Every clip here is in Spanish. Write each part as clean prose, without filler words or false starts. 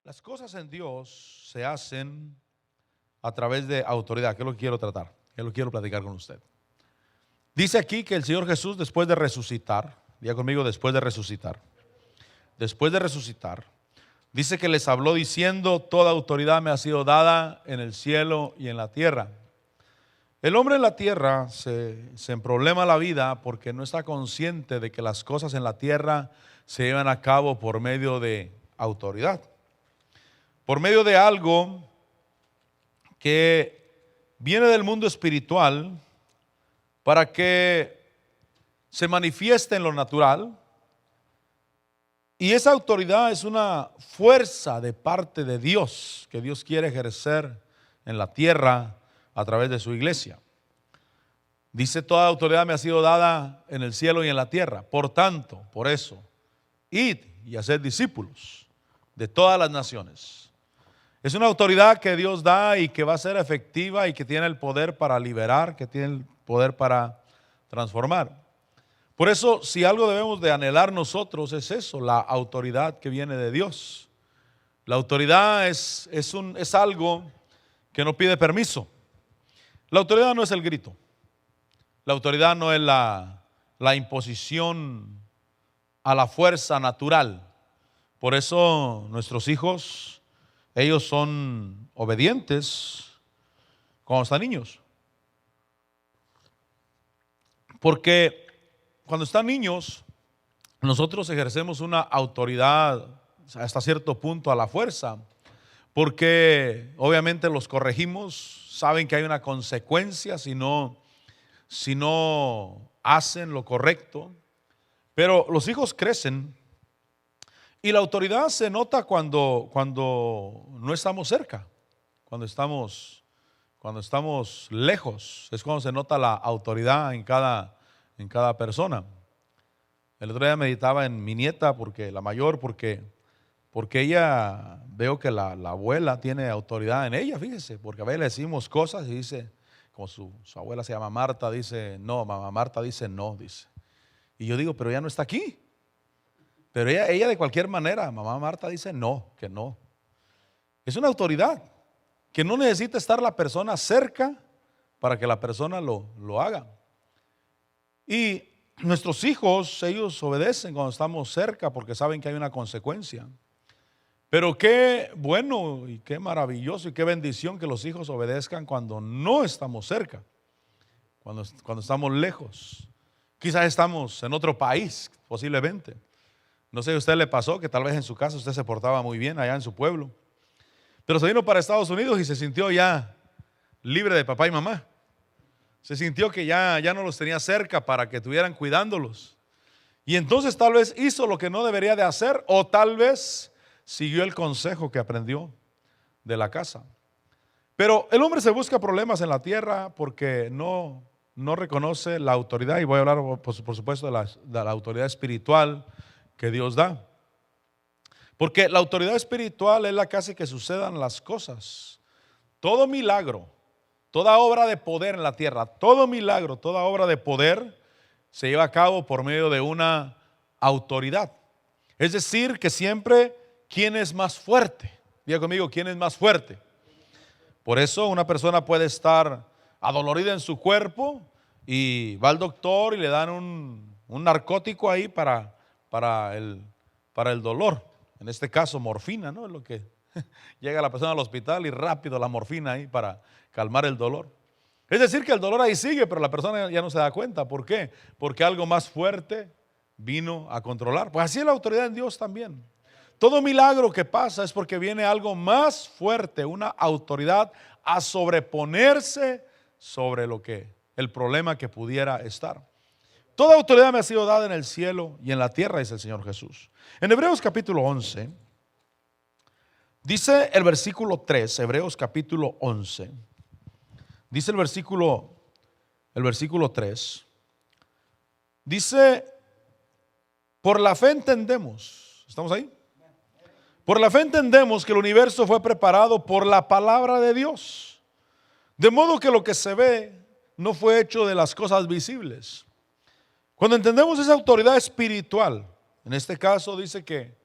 Las cosas en Dios se hacen a través de autoridad, que es lo que quiero tratar, que es lo que quiero platicar con usted. Dice aquí que el Señor Jesús, después de resucitar, diga conmigo, después de resucitar, dice que les habló diciendo: toda autoridad me ha sido dada en el cielo y en la tierra. El hombre en la tierra se emproblema la vida porque no está consciente de que las cosas en la tierra se llevan a cabo por medio de autoridad, por medio de algo que viene del mundo espiritual para que se manifieste en lo natural. Y esa autoridad es una fuerza de parte de Dios que Dios quiere ejercer en la tierra a través de su iglesia. Dice: toda autoridad me ha sido dada en el cielo y en la tierra. Por tanto, por eso, id y haced discípulos de todas las naciones. Es una autoridad que Dios da y que va a ser efectiva y que tiene el poder para liberar, que tiene el poder para transformar. Por eso, si algo debemos de anhelar nosotros, es eso, la autoridad que viene de Dios. La autoridad es algo que no pide permiso. La autoridad no es el grito. La autoridad no es la imposición a la fuerza natural. Por eso nuestros hijos, ellos son obedientes cuando están niños. Porque cuando están niños, nosotros ejercemos una autoridad hasta cierto punto a la fuerza, porque obviamente los corregimos, saben que hay una consecuencia si no hacen lo correcto. Pero los hijos crecen y la autoridad se nota cuando no estamos cerca, cuando estamos lejos, es cuando se nota la autoridad en cada persona. El otro día meditaba en mi nieta, la mayor, porque ella, veo que la abuela tiene autoridad en ella, fíjese, porque a veces le decimos cosas y dice, como su abuela se llama Marta, dice no, mamá Marta dice no, dice. Y yo digo, pero ella no está aquí. Pero ella de cualquier manera, mamá Marta dice no, que no. Es una autoridad que no necesita estar la persona cerca para que la persona lo haga. Y nuestros hijos, ellos obedecen cuando estamos cerca porque saben que hay una consecuencia. Pero qué bueno y qué maravilloso y qué bendición que los hijos obedezcan cuando no estamos cerca, cuando estamos lejos. Quizás estamos en otro país, posiblemente. No sé si a usted le pasó que tal vez en su casa usted se portaba muy bien allá en su pueblo, pero se vino para Estados Unidos y se sintió ya libre de papá y mamá. Se sintió que ya no los tenía cerca para que estuvieran cuidándolos. Y entonces tal vez hizo lo que no debería de hacer, o tal vez siguió el consejo que aprendió de la casa. Pero el hombre se busca problemas en la tierra porque no reconoce la autoridad. Y voy a hablar por supuesto de la autoridad espiritual que Dios da. Porque la autoridad espiritual es la que hace que sucedan las cosas. Todo milagro, toda obra de poder en la tierra, todo milagro, toda obra de poder se lleva a cabo por medio de una autoridad. Es decir, que siempre, ¿quién es más fuerte? Diga conmigo, ¿quién es más fuerte? Por eso una persona puede estar adolorida en su cuerpo y va al doctor y le dan un narcótico ahí para el dolor. En este caso, morfina, ¿no? Es lo que llega la persona al hospital y rápido la morfina ahí para calmar el dolor. Es decir, que el dolor ahí sigue, pero la persona ya no se da cuenta. ¿Por qué? Porque algo más fuerte vino a controlar. Pues así es la autoridad en Dios también. Todo milagro que pasa es porque viene algo más fuerte, una autoridad a sobreponerse sobre el problema que pudiera estar. Toda autoridad me ha sido dada en el cielo y en la tierra, dice el Señor Jesús. En Hebreos capítulo 11, dice el versículo 3, Hebreos capítulo 11, dice el versículo 3, dice: por la fe entendemos, ¿estamos ahí? Por la fe entendemos que el universo fue preparado por la palabra de Dios, de modo que lo que se ve no fue hecho de las cosas visibles. Cuando entendemos esa autoridad espiritual, en este caso dice que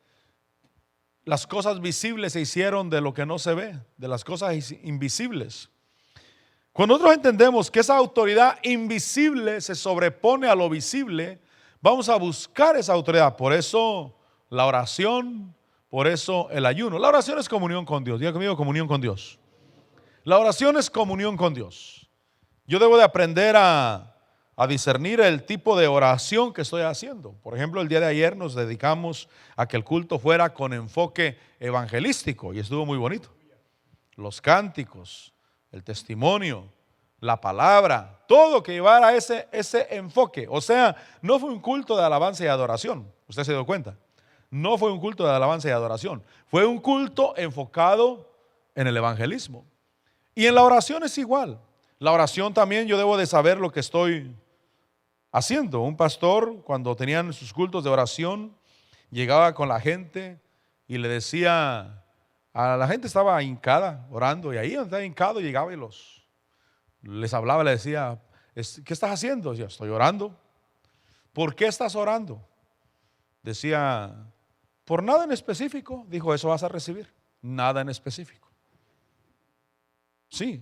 las cosas visibles se hicieron de lo que no se ve, de las cosas invisibles. Cuando nosotros entendemos que esa autoridad invisible se sobrepone a lo visible, vamos a buscar esa autoridad. Por eso la oración, por eso el ayuno. La oración es comunión con Dios. Diga conmigo, comunión con Dios. La oración es comunión con Dios. Yo debo de aprender a discernir el tipo de oración que estoy haciendo. Por ejemplo, el día de ayer nos dedicamos a que el culto fuera con enfoque evangelístico y estuvo muy bonito. Los cánticos, el testimonio, la palabra, todo que llevara ese enfoque. O sea, no fue un culto de alabanza y adoración. ¿Usted se dio cuenta? No fue un culto de alabanza y adoración. Fue un culto enfocado en el evangelismo. Y en la oración es igual. La oración también yo debo de saber lo que estoy haciendo. Un pastor, cuando tenían sus cultos de oración, llegaba con la gente y le decía, a la gente estaba hincada orando, y ahí donde estaba hincado llegaba y les hablaba, le decía, ¿qué estás haciendo? Decía, estoy orando. ¿Por qué estás orando? Decía, por nada en específico. Dijo, eso vas a recibir, nada en específico. Sí,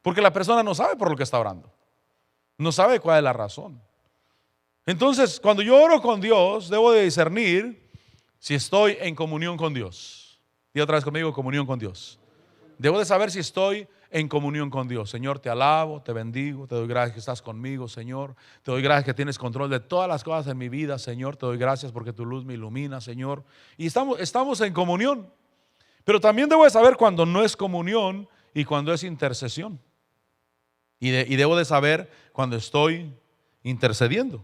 porque la persona no sabe por lo que está orando, no sabe cuál es la razón. Entonces, cuando yo oro con Dios, debo de discernir si estoy en comunión con Dios. Y otra vez conmigo, comunión con Dios. Debo de saber si estoy en comunión con Dios. Señor, te alabo, te bendigo, te doy gracias que estás conmigo, Señor. Te doy gracias que tienes control de todas las cosas en mi vida, Señor. Te doy gracias porque tu luz me ilumina, Señor. Y estamos en comunión. Pero también debo de saber cuando no es comunión y cuando es intercesión. Y debo de saber cuando estoy intercediendo.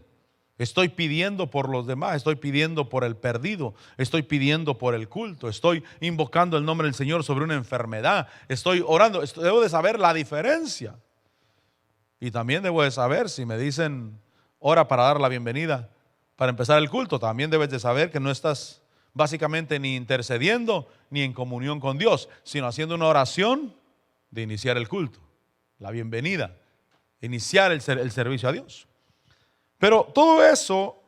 Estoy pidiendo por los demás, estoy pidiendo por el perdido, estoy pidiendo por el culto, estoy invocando el nombre del Señor sobre una enfermedad, estoy orando. Debo de saber la diferencia. Y también debo de saber si me dicen ora para dar la bienvenida, para empezar el culto. También debes de saber que no estás básicamente ni intercediendo ni en comunión con Dios, sino haciendo una oración de iniciar el culto, la bienvenida, iniciar el servicio a Dios. Pero todo eso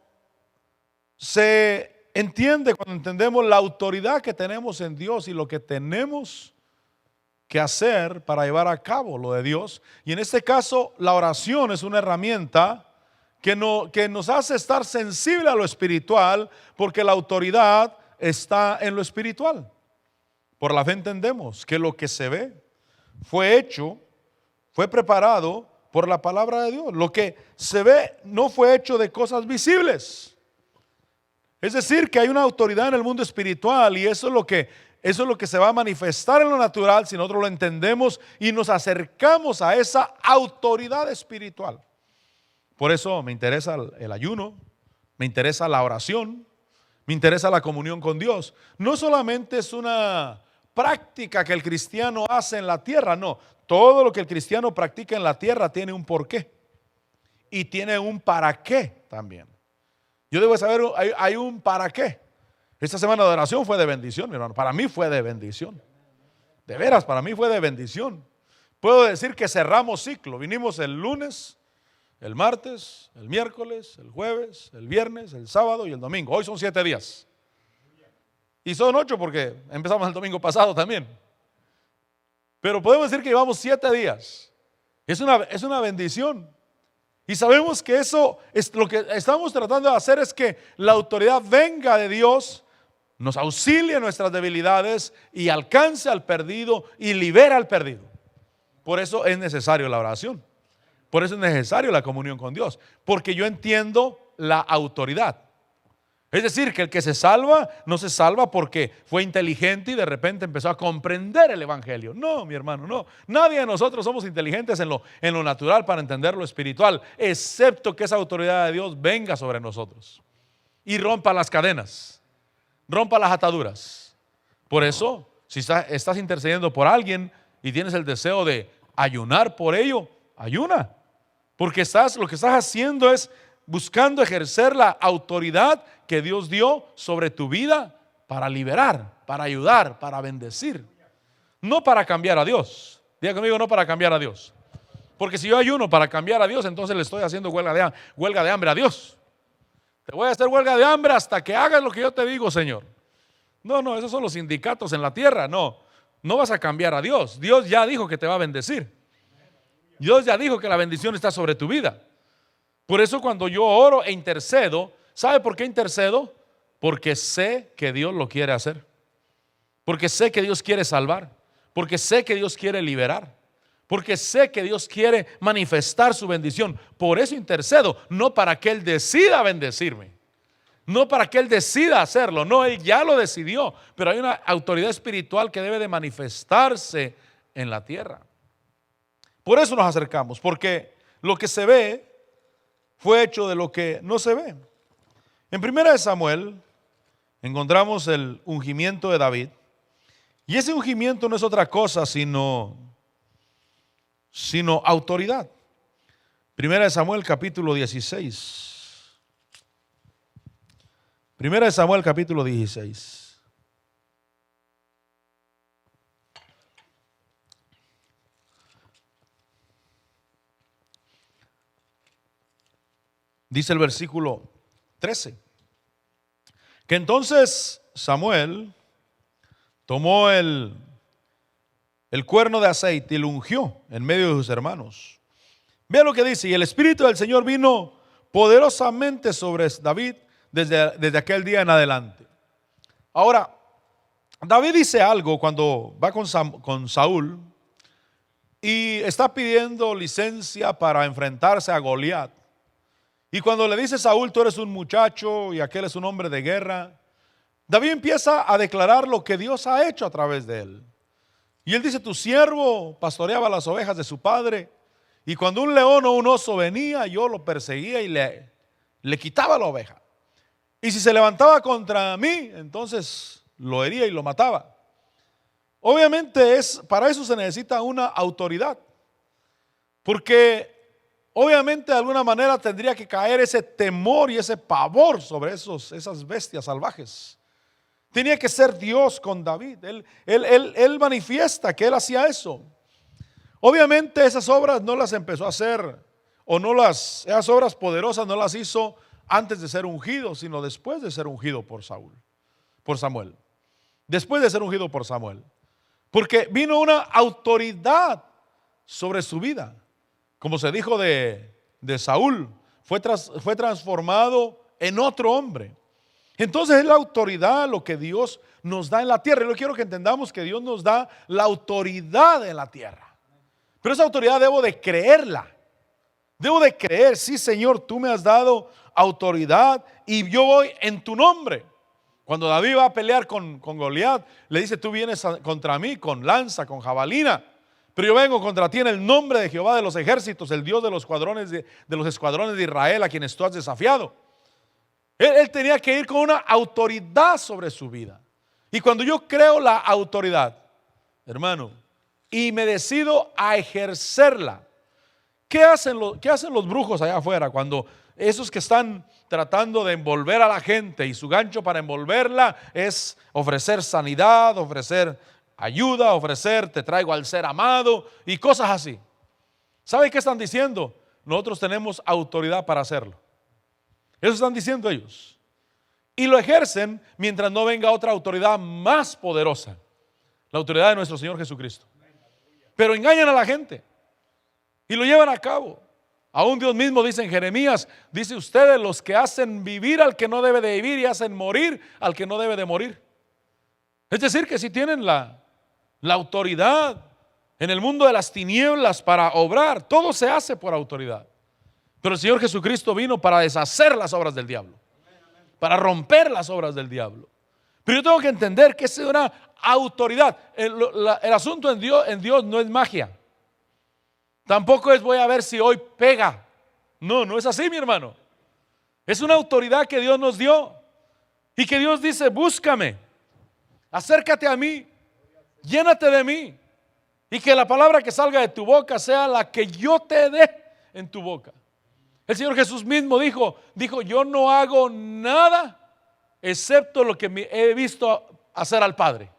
se entiende cuando entendemos la autoridad que tenemos en Dios y lo que tenemos que hacer para llevar a cabo lo de Dios. Y en este caso, la oración es una herramienta que nos hace estar sensible a lo espiritual, porque la autoridad está en lo espiritual. Por la fe entendemos que lo que se ve fue hecho, fue preparado por la palabra de Dios. Lo que se ve no fue hecho de cosas visibles. Es decir, que hay una autoridad en el mundo espiritual, y eso es lo que se va a manifestar en lo natural si nosotros lo entendemos y nos acercamos a esa autoridad espiritual. Por eso me interesa el ayuno, me interesa la oración, me interesa la comunión con Dios. No solamente es una práctica que el cristiano hace en la tierra, no. Todo lo que el cristiano practica en la tierra tiene un porqué y tiene un para qué también. Yo debo saber, hay un para qué. Esta semana de oración fue de bendición, mi hermano. Para mí fue de bendición. De veras, para mí fue de bendición. Puedo decir que cerramos ciclo. Vinimos el lunes, el martes, el miércoles, el jueves, el viernes, el sábado y el domingo. Hoy son 7 días. Y son 8 porque empezamos el domingo pasado también. Pero podemos decir que llevamos 7 días. Es una bendición. Y sabemos que eso es lo que estamos tratando de hacer, es que la autoridad venga de Dios, nos auxilie en nuestras debilidades y alcance al perdido y libera al perdido. Por eso es necesario la oración. Por eso es necesario la comunión con Dios. Porque yo entiendo la autoridad. Es decir, que el que se salva no se salva porque fue inteligente y de repente empezó a comprender el evangelio. No, mi hermano, no. Nadie de nosotros somos inteligentes en lo natural para entender lo espiritual, excepto que esa autoridad de Dios venga sobre nosotros y rompa las cadenas, rompa las ataduras. Por eso, si estás intercediendo por alguien y tienes el deseo de ayunar por ello, ayuna. Porque lo que estás haciendo es buscando ejercer la autoridad que Dios dio sobre tu vida para liberar, para ayudar, para bendecir. No para cambiar a Dios. Diga conmigo, no para cambiar a Dios. Porque si yo ayuno para cambiar a Dios, entonces le estoy haciendo huelga de hambre a Dios. Te voy a hacer huelga de hambre hasta que hagas lo que yo te digo, Señor. No, no, esos son los sindicatos en la tierra. No, no vas a cambiar a Dios. Dios ya dijo que te va a bendecir. Dios ya dijo que la bendición está sobre tu vida. Por eso cuando yo oro e intercedo, ¿sabe por qué intercedo? Porque sé que Dios lo quiere hacer. Porque sé que Dios quiere salvar. Porque sé que Dios quiere liberar. Porque sé que Dios quiere manifestar su bendición. Por eso intercedo, no para que Él decida bendecirme. No para que Él decida hacerlo, no, Él ya lo decidió, pero hay una autoridad espiritual que debe de manifestarse en la tierra. Por eso nos acercamos, porque lo que se ve fue hecho de lo que no se ve. En 1 Samuel encontramos el ungimiento de David, y ese ungimiento no es otra cosa sino autoridad. 1 Samuel capítulo 16. 1 Samuel capítulo 16. Dice el versículo 13, que entonces Samuel tomó el cuerno de aceite y lo ungió en medio de sus hermanos. Vea lo que dice: y el Espíritu del Señor vino poderosamente sobre David desde aquel día en adelante. Ahora, David dice algo cuando va con Saúl y está pidiendo licencia para enfrentarse a Goliat. Y cuando le dice Saúl: tú eres un muchacho y aquel es un hombre de guerra, David empieza a declarar lo que Dios ha hecho a través de él. Y él dice: tu siervo pastoreaba las ovejas de su padre, y cuando un león o un oso venía, yo lo perseguía y le quitaba la oveja. Y si se levantaba contra mí, entonces lo hería y lo mataba. Obviamente para eso se necesita una autoridad, porque obviamente de alguna manera tendría que caer ese temor y ese pavor sobre esas bestias salvajes. Tenía que ser Dios con David. Él manifiesta que él hacía eso. Obviamente esas obras no las empezó a hacer, esas obras poderosas no las hizo antes de ser ungido, sino después de ser ungido por Samuel. Después de ser ungido por Samuel. Porque vino una autoridad sobre su vida. Como se dijo de Saúl, fue transformado en otro hombre. Entonces es la autoridad lo que Dios nos da en la tierra. Y yo quiero que entendamos que Dios nos da la autoridad en la tierra. Pero esa autoridad debo de creerla. Debo de creer: sí, Señor, tú me has dado autoridad y yo voy en tu nombre. Cuando David va a pelear con Goliat, le dice: tú vienes contra mí con lanza, con jabalina, pero yo vengo contra ti en el nombre de Jehová de los ejércitos, el Dios de los escuadrones de Israel, a quienes tú has desafiado. Él tenía que ir con una autoridad sobre su vida. Y cuando yo creo la autoridad, hermano, y me decido a ejercerla, ¿qué hacen los brujos allá afuera cuando esos que están tratando de envolver a la gente y su gancho para envolverla es ofrecer sanidad, ofrecer ayuda, ofrecer te traigo al ser amado y cosas así? ¿Sabe qué están diciendo? Nosotros tenemos autoridad para hacerlo. Eso están diciendo ellos. Y lo ejercen mientras no venga otra autoridad más poderosa, la autoridad de nuestro Señor Jesucristo. Pero engañan a la gente y lo llevan a cabo. Aún Dios mismo dice en Jeremías, dice: ustedes los que hacen vivir al que no debe de vivir y hacen morir al que no debe de morir. Es decir, que si tienen la autoridad en el mundo de las tinieblas para obrar, todo se hace por autoridad. Pero el Señor Jesucristo vino para deshacer las obras del diablo, para romper las obras del diablo. Pero yo tengo que entender que es una autoridad. El asunto en Dios no es magia. Tampoco es voy a ver si hoy pega. No, no es así, mi hermano. Es una autoridad que Dios nos dio y que Dios dice: búscame, acércate a mí, llénate de mí, y que la palabra que salga de tu boca sea la que yo te dé en tu boca. El Señor Jesús mismo dijo: yo no hago nada excepto lo que he visto hacer al Padre.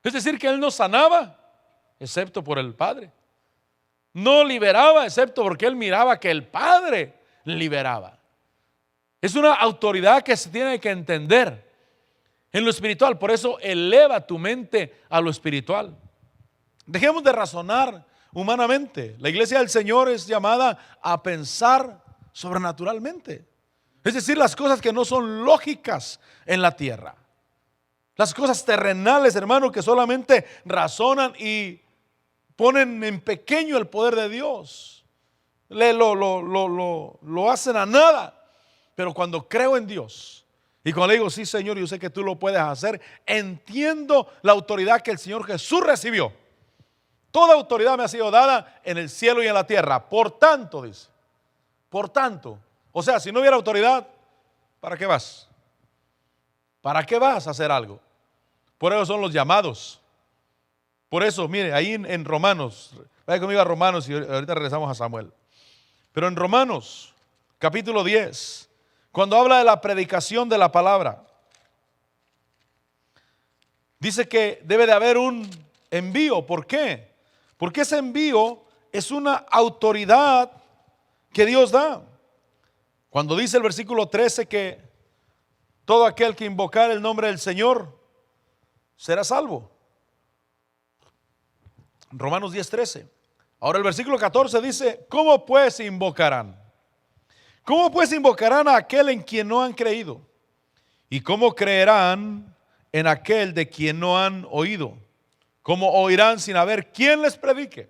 Es decir, que Él no sanaba excepto por el Padre, no liberaba excepto porque Él miraba que el Padre liberaba. Es una autoridad que se tiene que entender. en lo espiritual. Por eso eleva tu mente a lo espiritual. Dejemos de razonar humanamente. La iglesia del Señor es llamada a pensar sobrenaturalmente. Es decir, las cosas que no son lógicas en la tierra. Las cosas terrenales, hermano, que solamente razonan y ponen en pequeño el poder de Dios. Lo hacen a nada. Pero cuando creo en Dios y cuando le digo, sí, Señor, yo sé que tú lo puedes hacer, entiendo la autoridad que el Señor Jesús recibió. Toda autoridad me ha sido dada en el cielo y en la tierra. Por tanto, dice, por tanto. O sea, si no hubiera autoridad, ¿para qué vas? ¿Para qué vas a hacer algo? Por eso son los llamados. Por eso, mire, ahí en Romanos, vaya conmigo a Romanos y ahorita regresamos a Samuel. Pero en Romanos, capítulo 10, cuando habla de la predicación de la palabra, dice que debe de haber un envío. ¿Por qué? Porque ese envío es una autoridad que Dios da. Cuando dice el versículo 13 que todo aquel que invocar el nombre del Señor será salvo. Romanos 10:13. Ahora el versículo 14 dice, ¿cómo pues invocarán? ¿Cómo pues invocarán a aquel en quien no han creído? ¿Y cómo creerán en aquel de quien no han oído? ¿Cómo oirán sin haber quien les predique?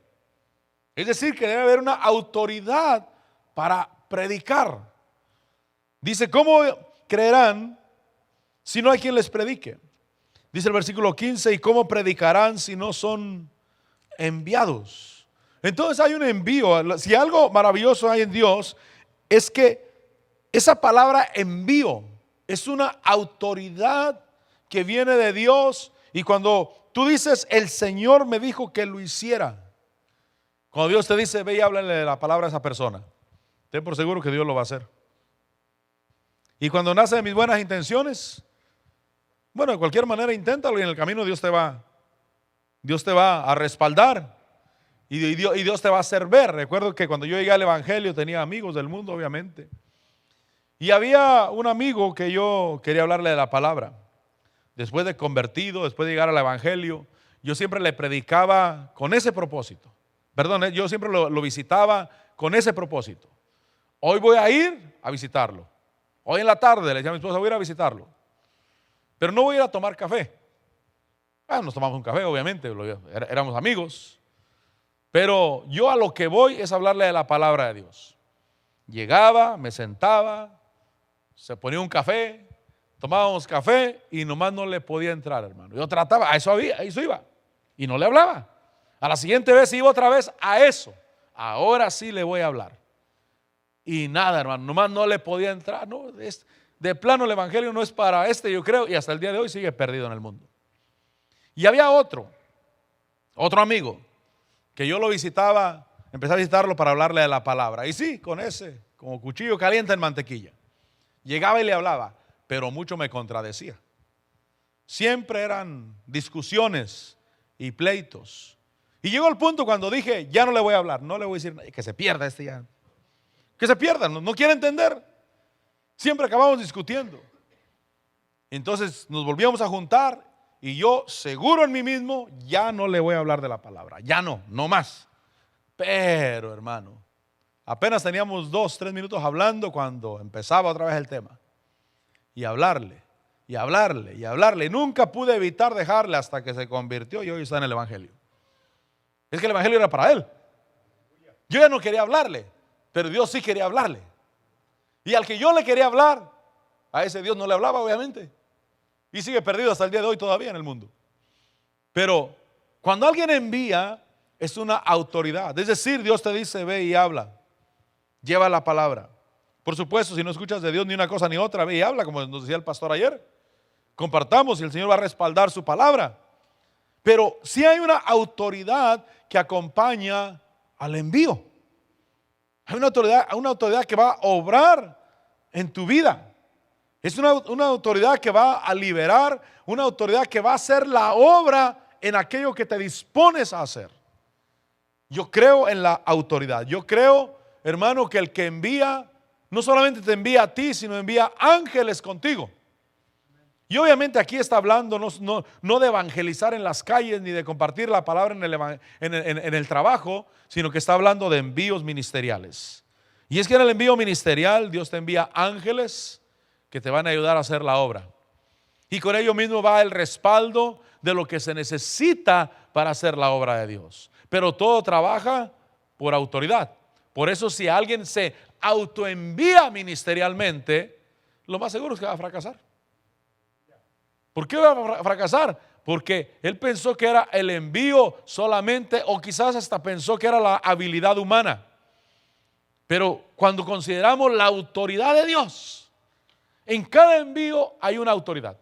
Es decir, que debe haber una autoridad para predicar. Dice, ¿cómo creerán si no hay quien les predique? Dice el versículo 15, ¿y cómo predicarán si no son enviados? Entonces hay un envío. Si algo maravilloso hay en Dios, es que esa palabra envío es una autoridad que viene de Dios. Y cuando tú dices, el Señor me dijo que lo hiciera, cuando Dios te dice, ve y háblale la palabra a esa persona, ten por seguro que Dios lo va a hacer. Y cuando nace de mis buenas intenciones, bueno, de cualquier manera inténtalo y en el camino Dios te va a respaldar y Dios te va a hacer ver. Recuerdo que cuando yo llegué al evangelio tenía amigos del mundo, obviamente, y había un amigo que yo quería hablarle de la palabra. Después de convertido, después de llegar al evangelio, yo siempre le predicaba con ese propósito. Perdón, yo siempre lo visitaba con ese propósito. Hoy voy a ir a visitarlo. Hoy en la tarde le decía a mi esposa, voy a ir a visitarlo. Pero no voy a ir a tomar café. Nos tomamos un café, obviamente, éramos amigos. Pero yo a lo que voy es hablarle de la palabra de Dios. Llegaba, me sentaba, se ponía un café, tomábamos café y nomás no le podía entrar, hermano. Yo trataba, a eso iba. Y no le hablaba. A la siguiente vez iba otra vez a eso. Ahora sí le voy a hablar. Y nada, hermano, nomás no le podía entrar. No, de plano el evangelio no es para yo creo, y hasta el día de hoy sigue perdido en el mundo. Y había otro amigo, que yo lo visitaba, empecé a visitarlo para hablarle de la palabra. Y sí, con ese, como cuchillo caliente en mantequilla. Llegaba y le hablaba, pero mucho me contradecía. Siempre eran discusiones y pleitos. Y llegó el punto cuando dije, ya no le voy a hablar, no le voy a decir, que se pierda ya. Que se pierda, no quiere entender. Siempre acabamos discutiendo. Entonces nos volvíamos a juntar y yo, seguro en mí mismo, ya no le voy a hablar de la palabra. Ya no más. Pero, hermano, apenas teníamos 2-3 minutos hablando cuando empezaba otra vez el tema. Y hablarle. Y nunca pude evitar dejarle hasta que se convirtió y hoy está en el evangelio. Es que el evangelio era para él. Yo ya no quería hablarle, pero Dios sí quería hablarle. Y al que yo le quería hablar, a ese Dios no le hablaba, obviamente. Y sigue perdido hasta el día de hoy todavía en el mundo. Pero cuando alguien envía, es una autoridad. Es decir, Dios te dice, ve y habla. Lleva la palabra. Por supuesto, si no escuchas de Dios ni una cosa ni otra, ve y habla, como nos decía el pastor ayer. Compartamos y el Señor va a respaldar su palabra. Pero sí hay una autoridad que acompaña al envío. Hay una autoridad que va a obrar en tu vida. Es una autoridad que va a liberar, una autoridad que va a hacer la obra en aquello que te dispones a hacer. Yo creo en la autoridad. Yo creo, hermano, que el que envía, no solamente te envía a ti, sino envía ángeles contigo. Y obviamente aquí está hablando no de evangelizar en las calles ni de compartir la palabra en el trabajo, sino que está hablando de envíos ministeriales. Y es que en el envío ministerial Dios te envía ángeles que te van a ayudar a hacer la obra. Y con ello mismo va el respaldo de lo que se necesita para hacer la obra de Dios. Pero todo trabaja por autoridad. Por eso si alguien se autoenvía ministerialmente, lo más seguro es que va a fracasar. ¿Por qué va a fracasar? Porque él pensó que era el envío solamente, o quizás hasta pensó que era la habilidad humana. Pero cuando consideramos la autoridad de Dios, en cada envío hay una autoridad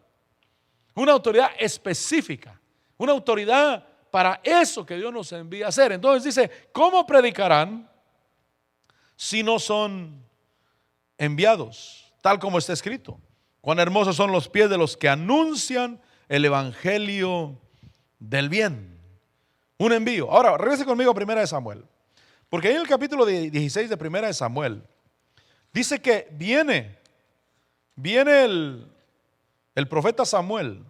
específica, una autoridad para eso que Dios nos envía a hacer. Entonces dice, ¿cómo predicarán si no son enviados? Tal como está escrito. Cuán hermosos son los pies de los que anuncian el evangelio del bien. Un envío. Ahora, regrese conmigo a 1 Samuel. Porque ahí en el capítulo 16 de 1 Samuel, dice que viene el profeta Samuel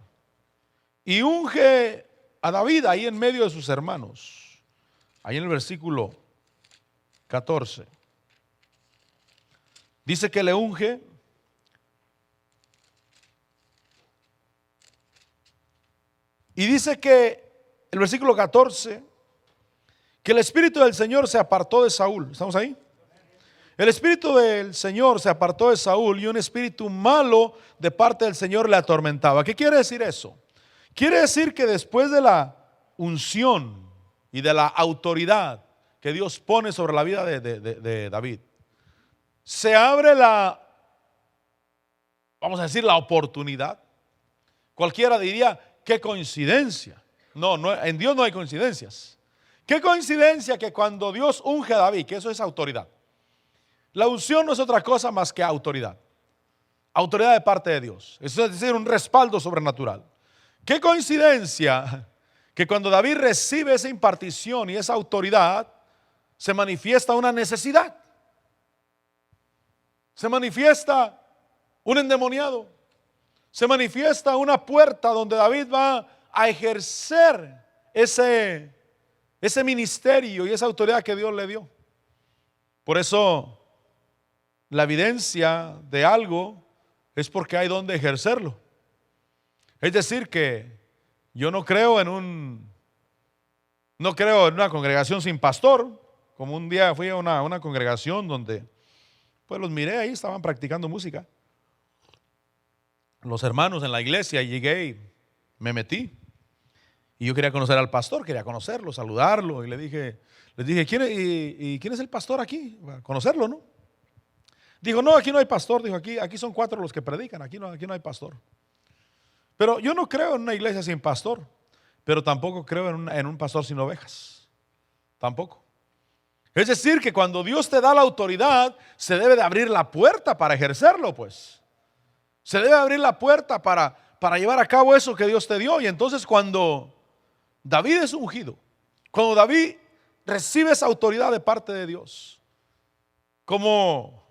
y unge a David ahí en medio de sus hermanos. Ahí en el versículo 14. Dice que le unge. Y dice que el versículo 14, que el Espíritu del Señor se apartó de Saúl. ¿Estamos ahí? El Espíritu del Señor se apartó de Saúl y un espíritu malo de parte del Señor le atormentaba. ¿Qué quiere decir eso? Quiere decir que después de la unción y de la autoridad que Dios pone sobre la vida de David, se abre vamos a decir, la oportunidad. Cualquiera diría, qué coincidencia. No, en Dios no hay coincidencias. Qué coincidencia que cuando Dios unge a David, que eso es autoridad. La unción no es otra cosa más que autoridad. Autoridad de parte de Dios. Eso es decir, un respaldo sobrenatural. Qué coincidencia que cuando David recibe esa impartición y esa autoridad, se manifiesta una necesidad. Se manifiesta un endemoniado. Se manifiesta una puerta donde David va a ejercer ese ministerio y esa autoridad que Dios le dio. Por eso la evidencia de algo es porque hay donde ejercerlo. Es decir que yo no creo en una congregación sin pastor. Como un día fui a una congregación donde pues los miré ahí, estaban practicando música. Los hermanos en la iglesia, y llegué y me metí. Y yo quería conocer al pastor, quería conocerlo, saludarlo. Y les dije, ¿quién es el pastor aquí? Conocerlo, ¿no? Dijo, no, aquí no hay pastor. Dijo, aquí son 4 los que predican, aquí no hay pastor. Pero yo no creo en una iglesia sin pastor, pero tampoco creo en un pastor sin ovejas. Tampoco. Es decir, que cuando Dios te da la autoridad, se debe de abrir la puerta para ejercerlo, pues. Se debe abrir la puerta para llevar a cabo eso que Dios te dio. Y entonces cuando David es ungido, cuando David recibe esa autoridad de parte de Dios, como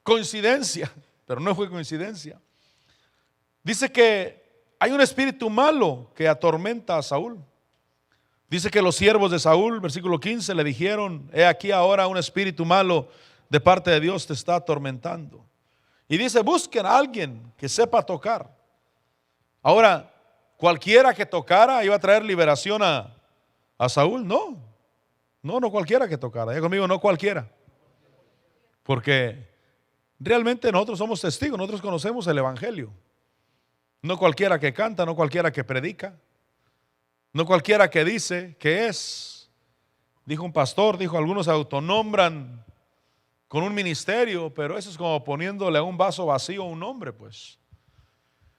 coincidencia, pero no fue coincidencia, dice que hay un espíritu malo que atormenta a Saúl. Dice que los siervos de Saúl, versículo 15, le dijeron, he aquí ahora un espíritu malo de parte de Dios te está atormentando. Y dice, busquen a alguien que sepa tocar. Ahora, cualquiera que tocara iba a traer liberación a Saúl. No cualquiera que tocara. Diga conmigo, no cualquiera. Porque realmente nosotros somos testigos, nosotros conocemos el evangelio. No cualquiera que canta, no cualquiera que predica, no cualquiera que dice que es. Dijo un pastor, algunos se autonombran con un ministerio, pero eso es como poniéndole a un vaso vacío un nombre, pues.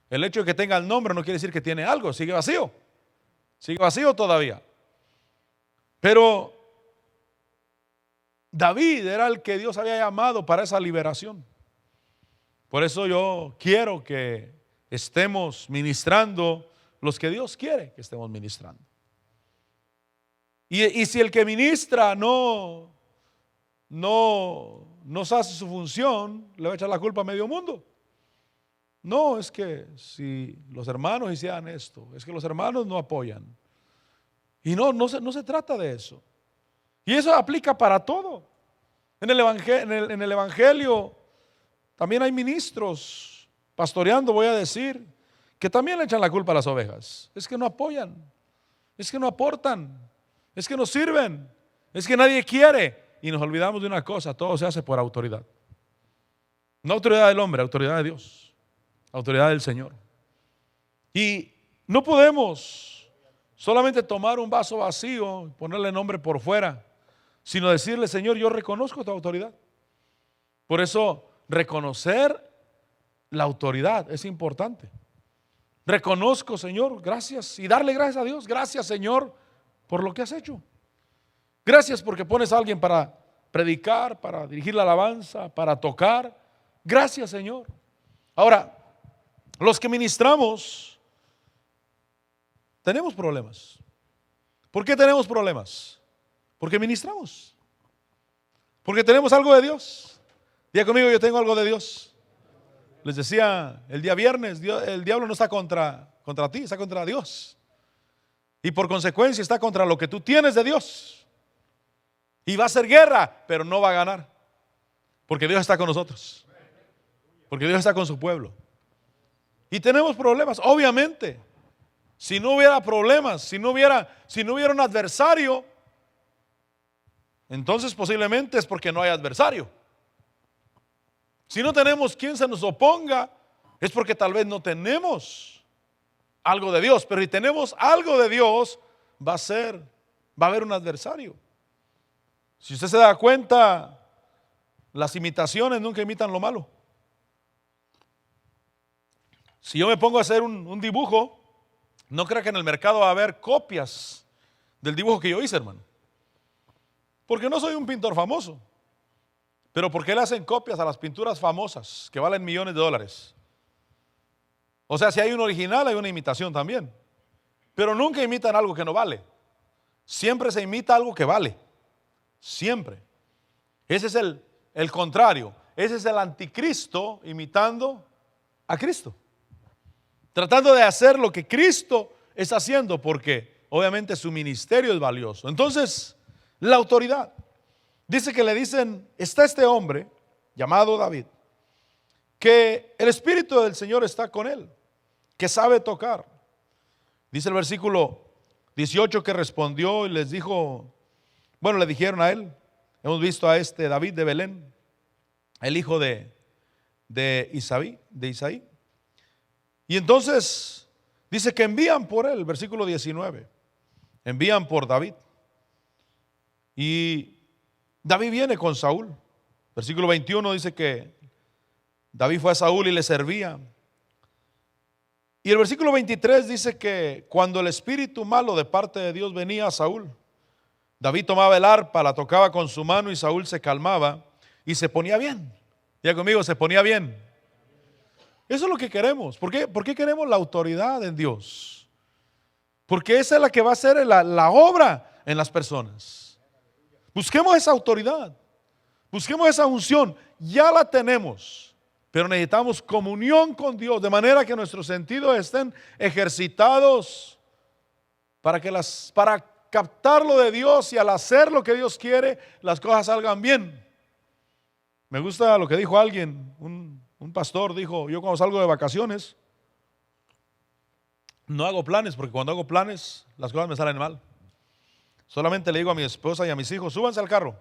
El hecho de que tenga el nombre no quiere decir que tiene algo, sigue vacío todavía. Pero David era el que Dios había llamado para esa liberación. Por eso yo quiero que estemos ministrando los que Dios quiere que estemos ministrando. Y si el que ministra no hace su función, le va a echar la culpa a medio mundo. No, es que si los hermanos hicieran esto, es que los hermanos no apoyan. Y no se trata de eso. Y eso aplica para todo. En el evangelio también hay ministros pastoreando, voy a decir, que también le echan la culpa a las ovejas. Es que no apoyan, es que no aportan, es que no sirven, es que nadie quiere. Y nos olvidamos de una cosa: todo se hace por autoridad. No autoridad del hombre, autoridad de Dios, autoridad del Señor. Y no podemos solamente tomar un vaso vacío y ponerle nombre por fuera, sino decirle: Señor, yo reconozco tu autoridad. Por eso reconocer la autoridad es importante. Reconozco, Señor, gracias, y darle gracias a Dios. Gracias, Señor, por lo que has hecho. Gracias porque pones a alguien para predicar, para dirigir la alabanza, para tocar. Gracias, Señor. Ahora, los que ministramos tenemos problemas. ¿Por qué tenemos problemas? Porque ministramos. Porque tenemos algo de Dios. Diga conmigo: yo tengo algo de Dios. Les decía el día viernes, el diablo no está contra ti, está contra Dios. Y por consecuencia está contra lo que tú tienes de Dios. Y va a hacer guerra, pero no va a ganar. Porque Dios está con nosotros. Porque Dios está con su pueblo. Y tenemos problemas, obviamente. Si no hubiera problemas, si no hubiera un adversario, entonces posiblemente es porque no hay adversario. Si no tenemos quien se nos oponga, es porque tal vez no tenemos algo de Dios. Pero si tenemos algo de Dios, va a haber un adversario. Si usted se da cuenta, las imitaciones nunca imitan lo malo. Si yo me pongo a hacer un dibujo, no crea que en el mercado va a haber copias del dibujo que yo hice, hermano. Porque no soy un pintor famoso. Pero ¿por qué le hacen copias a las pinturas famosas que valen millones de dólares? O sea, si hay un original, hay una imitación también. Pero nunca imitan algo que no vale. Siempre se imita algo que vale. Siempre. Ese es el contrario. Ese es el anticristo imitando a Cristo. Tratando de hacer lo que Cristo está haciendo, porque obviamente su ministerio es valioso. Entonces, la autoridad. Dice que le dicen: está este hombre llamado David, que el Espíritu del Señor está con él, que sabe tocar. Dice el versículo 18 que respondió y les dijo, le dijeron a él: hemos visto a este David de Belén, el hijo de Isaí. Y entonces dice que envían por él, versículo 19, envían por David. Y David viene con Saúl. Versículo 21 dice que David fue a Saúl y le servía. Y el versículo 23 dice que cuando el espíritu malo de parte de Dios venía a Saúl, David tomaba el arpa, la tocaba con su mano y Saúl se calmaba y se ponía bien. Diga conmigo: se ponía bien. Eso es lo que queremos. ¿Por qué queremos la autoridad en Dios? Porque esa es la que va a hacer la obra en las personas. Busquemos esa autoridad, busquemos esa unción. Ya la tenemos, pero necesitamos comunión con Dios, de manera que nuestros sentidos estén ejercitados para captar lo de Dios, y al hacer lo que Dios quiere, las cosas salgan bien. Me gusta lo que dijo alguien, un pastor dijo: yo cuando salgo de vacaciones no hago planes, porque cuando hago planes las cosas me salen mal. Solamente le digo a mi esposa y a mis hijos: súbanse al carro,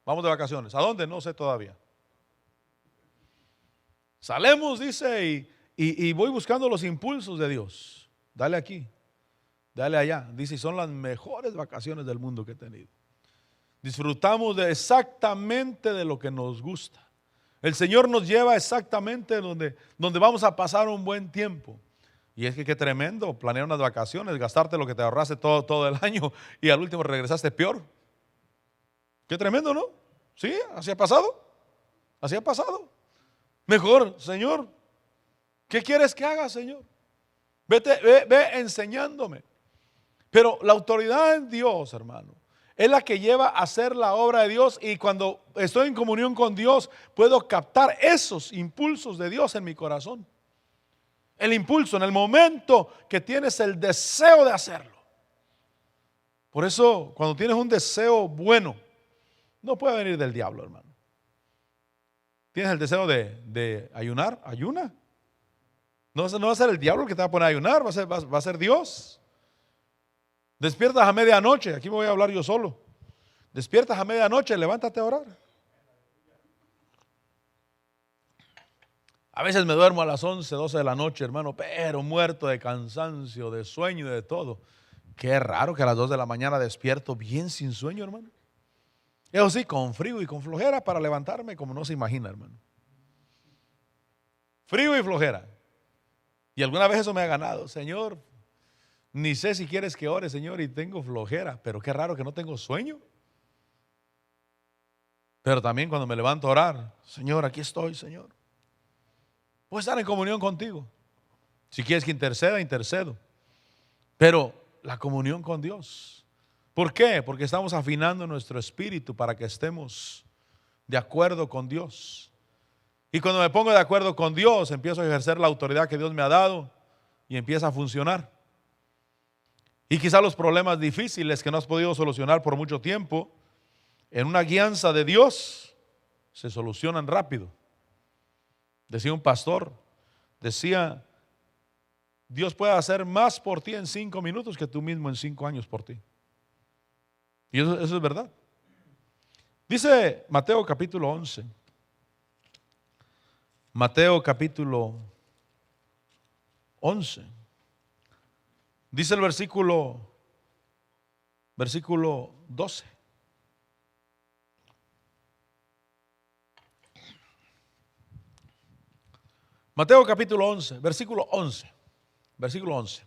vamos de vacaciones. ¿A dónde? No sé todavía. Salemos, dice, y voy buscando los impulsos de Dios. Dale aquí, dale allá. Dice: y son las mejores vacaciones del mundo que he tenido. Disfrutamos exactamente de lo que nos gusta. El Señor nos lleva exactamente donde vamos a pasar un buen tiempo. Y es que qué tremendo planear unas vacaciones, gastarte lo que te ahorraste todo el año y al último regresaste peor. Qué tremendo, ¿no? Sí, así ha pasado. Así ha pasado. Mejor, Señor, ¿qué quieres que haga, Señor? Ve enseñándome. Pero la autoridad en Dios, hermano, es la que lleva a hacer la obra de Dios. Y cuando estoy en comunión con Dios, puedo captar esos impulsos de Dios en mi corazón. El impulso, en el momento que tienes el deseo de hacerlo. Por eso, cuando tienes un deseo bueno, no puede venir del diablo, hermano. ¿Tienes el deseo de ayunar? Ayuna. No va a ser el diablo el que te va a poner a ayunar, va a ser Dios. Despiertas a medianoche, aquí me voy a hablar yo solo. Despiertas a medianoche, levántate a orar. A veces me duermo a las 11, 12 de la noche, hermano, pero muerto de cansancio, de sueño y de todo. Qué raro que a las 2 de la mañana despierto bien sin sueño, hermano. Eso sí, con frío y con flojera para levantarme como no se imagina, hermano. Frío y flojera. Y alguna vez eso me ha ganado. Señor, ni sé si quieres que ore, Señor, y tengo flojera. Pero qué raro que no tengo sueño. Pero también cuando me levanto a orar, Señor, aquí estoy, Señor. Voy a estar en comunión contigo. Si quieres que interceda, intercedo. Pero la comunión con Dios. ¿Por qué? Porque estamos afinando nuestro espíritu para que estemos de acuerdo con Dios. Y cuando me pongo de acuerdo con Dios, empiezo a ejercer la autoridad que Dios me ha dado y empieza a funcionar. Y quizá los problemas difíciles que no has podido solucionar por mucho tiempo, en una guianza de Dios, se solucionan rápido. Decía un pastor, decía, Dios puede hacer más por ti en 5 minutos que tú mismo en 5 años por ti. Y eso es verdad. Dice Mateo capítulo 11. Mateo capítulo 11. Dice el versículo 12. Mateo capítulo 11, versículo 11. Versículo 11.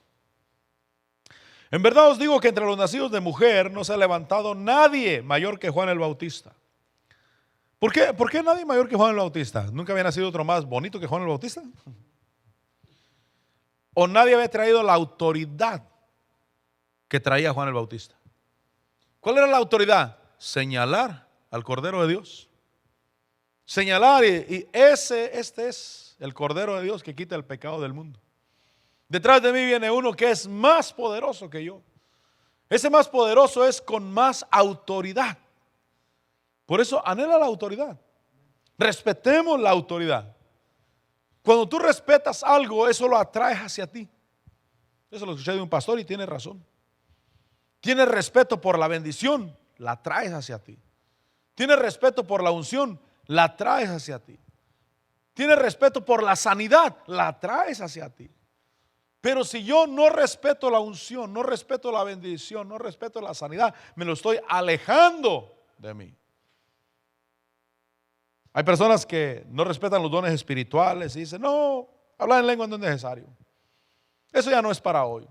En verdad os digo que entre los nacidos de mujer no se ha levantado nadie mayor que Juan el Bautista. ¿Por qué nadie mayor que Juan el Bautista? ¿Nunca había nacido otro más bonito que Juan el Bautista? ¿O nadie había traído la autoridad que traía Juan el Bautista? ¿Cuál era la autoridad? Señalar al Cordero de Dios. Señalar y este es el Cordero de Dios que quita el pecado del mundo. Detrás de mí viene uno que es más poderoso que yo. Ese más poderoso es con más autoridad. Por eso anhela la autoridad. Respetemos la autoridad. Cuando tú respetas algo, eso lo atraes hacia ti. Eso lo escuché de un pastor y tiene razón. Tienes respeto por la bendición, la traes hacia ti. Tienes respeto por la unción, la traes hacia ti. Tienes respeto por la sanidad, la traes hacia ti. Pero si yo no respeto la unción, no respeto la bendición, no respeto la sanidad, me lo estoy alejando de mí. Hay personas que no respetan los dones espirituales y dicen, no, hablar en lengua no es necesario. Eso ya no es para hoy.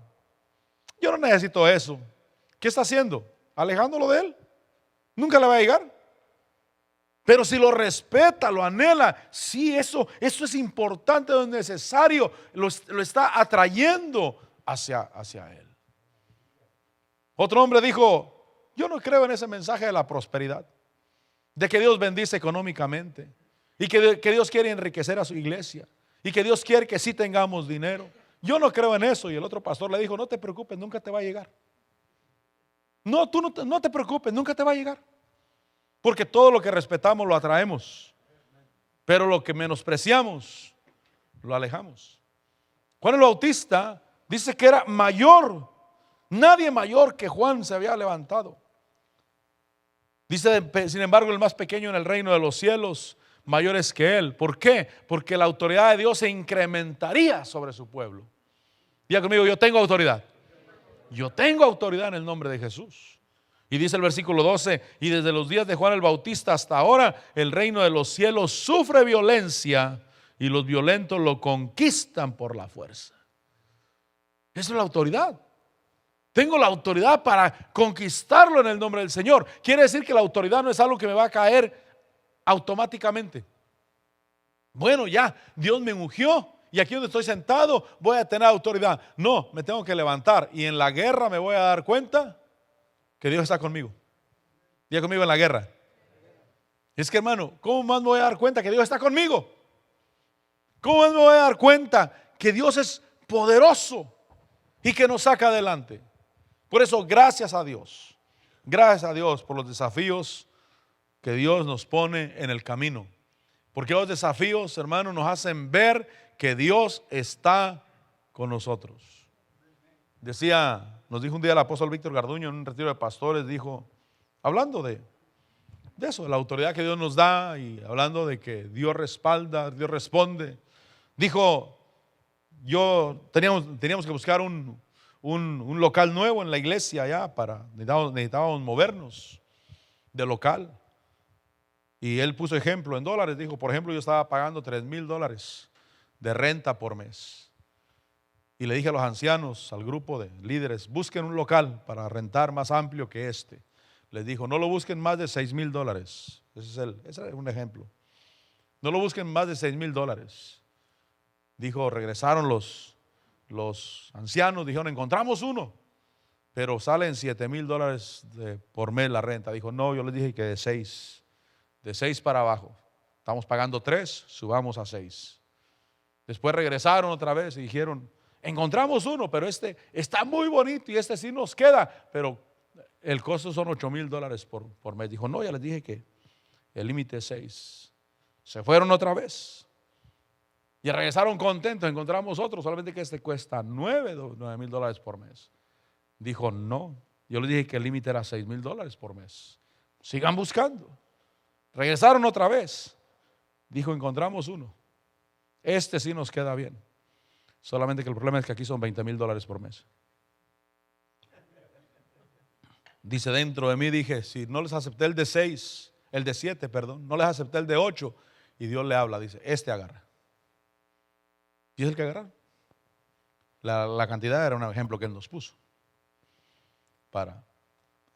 Yo no necesito eso. ¿Qué está haciendo? Alejándolo de él. Nunca le va a llegar. Pero si lo respeta, lo anhela, sí, eso es importante, es necesario, lo está atrayendo hacia él. Otro hombre dijo, yo no creo en ese mensaje de la prosperidad, de que Dios bendice económicamente y que Dios quiere enriquecer a su iglesia y que Dios quiere que sí tengamos dinero. Yo no creo en eso. Y el otro pastor le dijo, no te preocupes, nunca te va a llegar. No, tú no te preocupes, nunca te va a llegar. Porque todo lo que respetamos lo atraemos, pero lo que menospreciamos lo alejamos. Juan el Bautista dice que era mayor. Nadie mayor que Juan se había levantado. Dice, sin embargo, el más pequeño en el reino de los cielos, mayor es que él. ¿Por qué? Porque la autoridad de Dios se incrementaría sobre su pueblo. Diga conmigo, yo tengo autoridad. Yo tengo autoridad en el nombre de Jesús. Y dice el versículo 12, y desde los días de Juan el Bautista hasta ahora, el reino de los cielos sufre violencia y los violentos lo conquistan por la fuerza. Esa es la autoridad. Tengo la autoridad para conquistarlo en el nombre del Señor. Quiere decir que la autoridad no es algo que me va a caer automáticamente. Bueno, ya, Dios me ungió y aquí donde estoy sentado voy a tener autoridad. No, me tengo que levantar y en la guerra me voy a dar cuenta que Dios está conmigo. Diga conmigo, en la guerra. Es que, hermano, ¿cómo más me voy a dar cuenta que Dios está conmigo? ¿Cómo más me voy a dar cuenta que Dios es poderoso y que nos saca adelante. Por eso, gracias a Dios por los desafíos que Dios nos pone en el camino. Porque los desafíos, hermanos, nos hacen ver que Dios está con nosotros. Nos dijo un día el apóstol Víctor Garduño en un retiro de pastores, dijo, hablando de eso, de la autoridad que Dios nos da y hablando de que Dios respalda, Dios responde. Dijo, teníamos que buscar un local nuevo en la iglesia allá necesitábamos movernos de local. Y él puso ejemplo en dólares, dijo, por ejemplo, yo estaba pagando $3,000 de renta por mes. Y le dije a los ancianos, al grupo de líderes, busquen un local para rentar más amplio que este. Les dijo, no lo busquen más de $6,000. Ese es un ejemplo. No lo busquen más de $6,000. Dijo, regresaron los ancianos, dijeron, encontramos uno, pero salen $7,000 por mes la renta. Dijo, no, yo les dije que de 6 para abajo. Estamos pagando 3, subamos a 6. Después regresaron otra vez y dijeron, encontramos uno, pero este está muy bonito y este sí nos queda, pero el costo son $8,000 por mes. Dijo, no, ya les dije que el límite es 6. Se fueron otra vez y regresaron contentos. Encontramos otro, solamente que este cuesta $9,000 por mes. Dijo, no, yo les dije que el límite era $6,000 por mes. Sigan buscando. Regresaron otra vez. Dijo, encontramos uno. Este sí nos queda bien. Solamente que el problema es que aquí son $20,000 por mes. Dice, dentro de mí dije, si no les acepté el de 7, no les acepté el de 8. Y Dios le habla, dice, este agarra. Y es el que agarraron. La cantidad era un ejemplo que él nos puso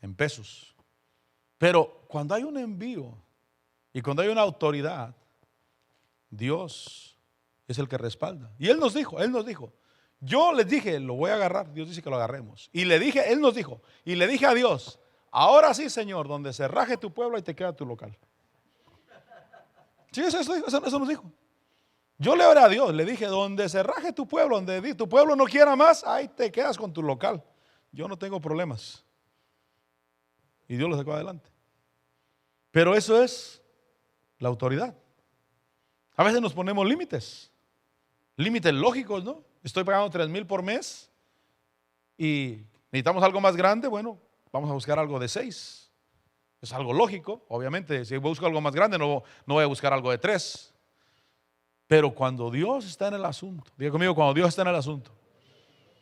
en pesos. Pero cuando hay un envío y cuando hay una autoridad, Dios es el que respalda. Y Él nos dijo, yo les dije, lo voy a agarrar. Dios dice que lo agarremos. Y Él nos dijo, y le dije a Dios, ahora sí, Señor, donde se raje tu pueblo, ahí te queda tu local. Sí, eso nos dijo. Yo le oré a Dios, le dije, donde se raje tu pueblo, donde tu pueblo no quiera más, ahí te quedas con tu local. Yo no tengo problemas. Y Dios lo sacó adelante. Pero eso es la autoridad. A veces nos ponemos límites lógicos, ¿no? Estoy pagando $3,000 por mes y necesitamos algo más grande. Bueno, vamos a buscar algo de 6. Es algo lógico, obviamente. Si busco algo más grande, no voy a buscar algo de 3. Pero cuando Dios está en el asunto, diga conmigo, cuando Dios está en el asunto,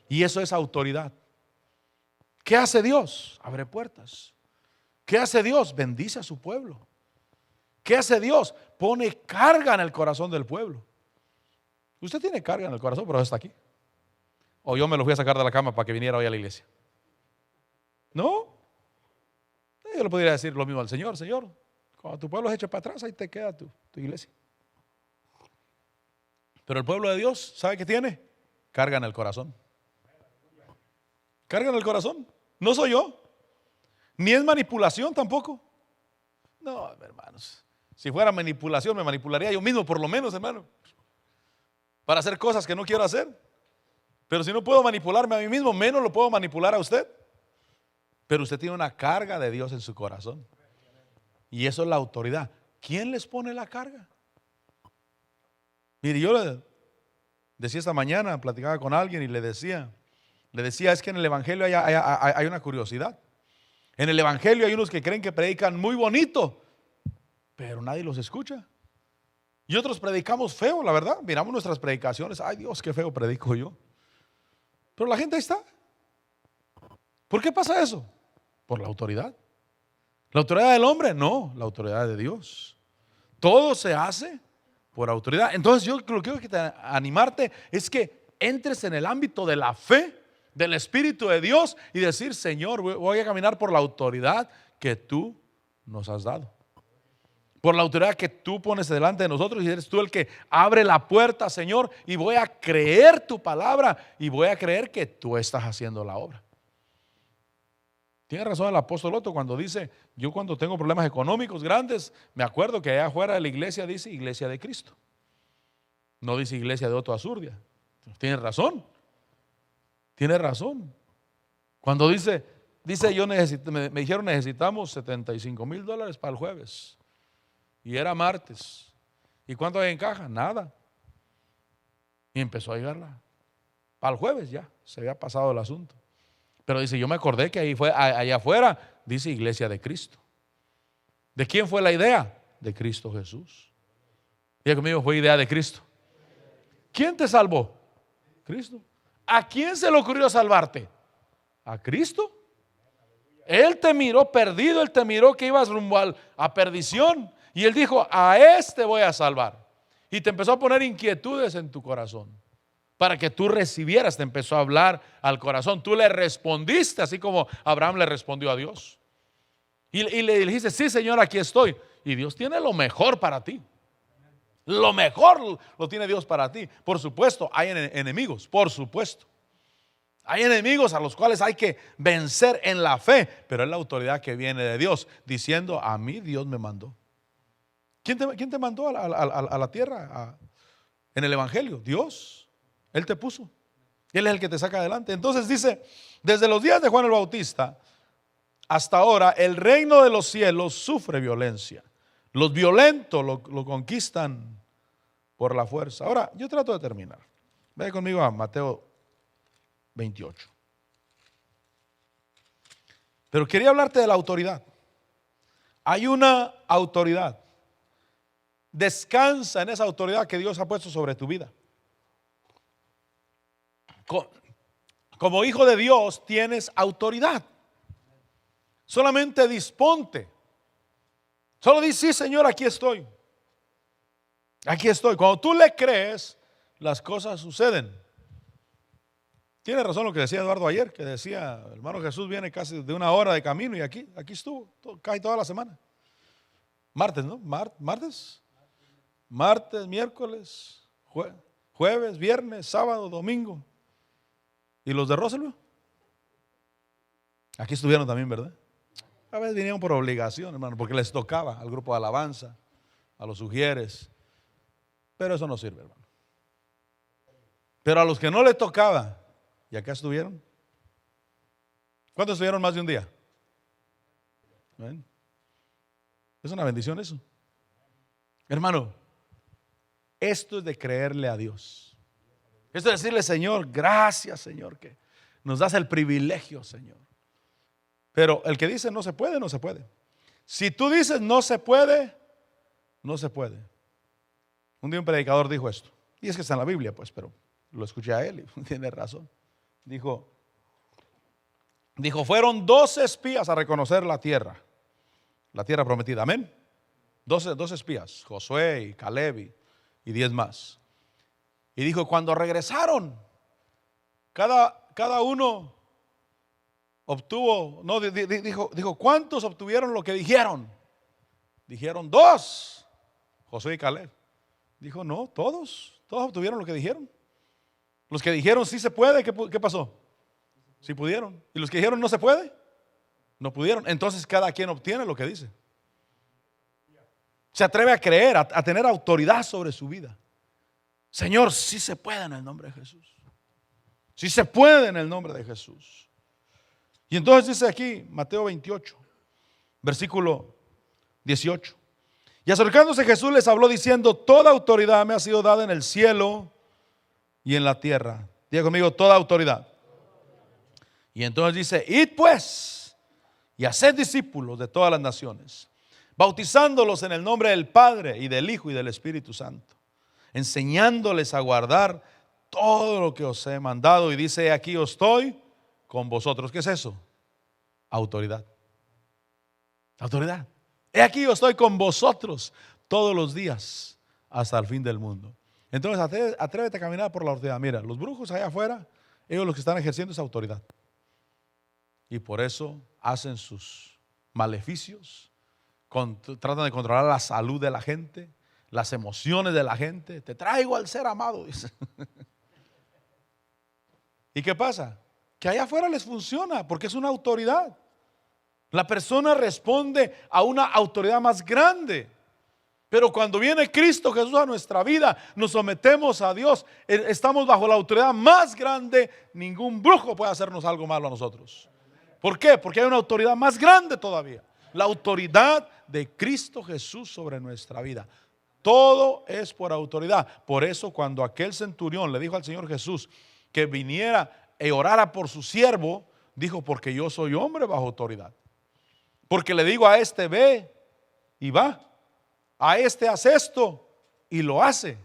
y eso es autoridad. ¿Qué hace Dios? Abre puertas. ¿Qué hace Dios? Bendice a su pueblo. ¿Qué hace Dios? Pone carga en el corazón del pueblo. Usted tiene carga en el corazón, pero está aquí. O yo me lo fui a sacar de la cama para que viniera hoy a la iglesia. ¿No? Yo le podría decir lo mismo al Señor. Señor, cuando tu pueblo se echa para atrás, ahí te queda tu iglesia. Pero el pueblo de Dios, ¿sabe qué tiene? Carga en el corazón. Carga en el corazón. No soy yo. Ni es manipulación tampoco. No, hermanos. Si fuera manipulación, me manipularía yo mismo, por lo menos, hermano, para hacer cosas que no quiero hacer. Pero si no puedo manipularme a mí mismo, menos lo puedo manipular a usted. Pero usted tiene una carga de Dios en su corazón. Y eso es la autoridad. ¿Quién les pone la carga? Mire, yo le decía esta mañana, platicaba con alguien y le decía, es que en el evangelio hay una curiosidad. En el evangelio hay unos que creen que predican muy bonito, pero nadie los escucha. Y otros predicamos feo, la verdad. Miramos nuestras predicaciones, ay Dios, qué feo predico yo. Pero la gente ahí está. ¿Por qué pasa eso? Por la autoridad. ¿La autoridad del hombre? No, la autoridad de Dios. Todo se hace por autoridad. Entonces yo lo que quiero animarte es que entres en el ámbito de la fe, del Espíritu de Dios y decir, Señor, voy a caminar por la autoridad que tú nos has dado. Por la autoridad que tú pones delante de nosotros y eres tú el que abre la puerta, Señor, y voy a creer tu palabra y voy a creer que tú estás haciendo la obra. Tiene razón el apóstol Otto cuando dice, yo cuando tengo problemas económicos grandes, me acuerdo que allá afuera de la iglesia dice Iglesia de Cristo. No dice Iglesia de Otto Azurdia. Tiene razón. Tiene razón. Cuando dice yo me dijeron necesitamos $75,000 para el jueves. Y era martes. ¿Y cuánto hay en caja? Nada. Y empezó a llegarla. Para el jueves ya, se había pasado el asunto. Pero dice, yo me acordé que allá afuera, dice Iglesia de Cristo. ¿De quién fue la idea? De Cristo Jesús. Diga conmigo, fue idea de Cristo. ¿Quién te salvó? Cristo. ¿A quién se le ocurrió salvarte? ¿A Cristo? Él te miró perdido, Él te miró que ibas rumbo a perdición. Y Él dijo, a este voy a salvar. Y te empezó a poner inquietudes en tu corazón para que tú recibieras, te empezó a hablar al corazón. Tú le respondiste así como Abraham le respondió a Dios. Y le dijiste, sí Señor, aquí estoy. Y Dios tiene lo mejor para ti. Lo mejor lo tiene Dios para ti. Por supuesto, hay enemigos, por supuesto. Hay enemigos a los cuales hay que vencer en la fe, pero es la autoridad que viene de Dios, diciendo, a mí Dios me mandó. ¿Quién te mandó a la tierra en el Evangelio? Dios. Él te puso. Él es el que te saca adelante. Entonces dice, desde los días de Juan el Bautista hasta ahora, el reino de los cielos sufre violencia. Los violentos lo conquistan por la fuerza. Ahora, yo trato de terminar. Ve conmigo a Mateo 28. Pero quería hablarte de la autoridad. Hay una autoridad. Descansa en esa autoridad que Dios ha puesto sobre tu vida. Como hijo de Dios tienes autoridad. Solamente disponte. Solo di, sí Señor, aquí estoy. Aquí estoy. Cuando tú le crees, las cosas suceden. Tiene razón lo que decía Eduardo ayer, que decía, hermano Jesús viene casi de 1 hora de camino y aquí estuvo, casi toda la semana. Martes, ¿no? Martes, miércoles, jueves, viernes, sábado, domingo. ¿Y los de Roselville? Aquí estuvieron también, ¿verdad? A veces vinieron por obligación, hermano, porque les tocaba al grupo de alabanza, a los sugieres. Pero eso no sirve, hermano. Pero a los que no les tocaba, ¿y acá estuvieron? ¿Cuántos estuvieron más de un día? ¿Ven? Es una bendición eso. Hermano, esto es de creerle a Dios. Esto es decirle, Señor, gracias, Señor, que nos das el privilegio, Señor. Pero el que dice no se puede, no se puede. Si tú dices no se puede, no se puede. Un día un predicador dijo esto. Y es que está en la Biblia, pues, pero lo escuché a él y tiene razón. Dijo, fueron 12 espías a reconocer la tierra prometida. Amén. 12 espías, Josué y Caleb y 10 más. Y dijo, cuando regresaron, cada uno obtuvo, no, dijo, ¿cuántos obtuvieron lo que dijeron? Dijeron 2, Josué y Caleb. Dijo, no, todos obtuvieron lo que dijeron. Los que dijeron sí se puede, ¿qué pasó? Sí pudieron. Y los que dijeron no se puede, no pudieron. Entonces cada quien obtiene lo que dice. Se atreve a creer, a tener autoridad sobre su vida. Señor, sí se puede en el nombre de Jesús. Sí se puede en el nombre de Jesús. Y entonces dice aquí, Mateo 28, versículo 18. Y acercándose Jesús les habló diciendo, toda autoridad me ha sido dada en el cielo y en la tierra. Diga conmigo, toda autoridad. Y entonces dice, id pues y haced discípulos de todas las naciones, bautizándolos en el nombre del Padre y del Hijo y del Espíritu Santo, enseñándoles a guardar todo lo que os he mandado. Y dice, aquí yo estoy con vosotros. ¿Qué es eso? Autoridad. Autoridad. He aquí yo estoy con vosotros todos los días hasta el fin del mundo. Entonces atrévete a caminar por la autoridad. Mira, los brujos allá afuera, ellos los que están ejerciendo esa autoridad. Y por eso hacen sus maleficios, tratan de controlar la salud de la gente, las emociones de la gente. Te traigo al ser amado, dice. ¿Y qué pasa? Que allá afuera les funciona porque es una autoridad. La persona responde a una autoridad más grande. Pero cuando viene Cristo Jesús a nuestra vida, nos sometemos a Dios, estamos bajo la autoridad más grande. Ningún brujo puede hacernos algo malo a nosotros. ¿Por qué? Porque hay una autoridad más grande todavía. La autoridad de Cristo Jesús sobre nuestra vida. Todo es por autoridad. Por eso cuando aquel centurión le dijo al Señor Jesús que viniera y orara por su siervo, dijo: porque yo soy hombre bajo autoridad. Porque le digo a este: ve y va. A este: haz esto, y lo hace.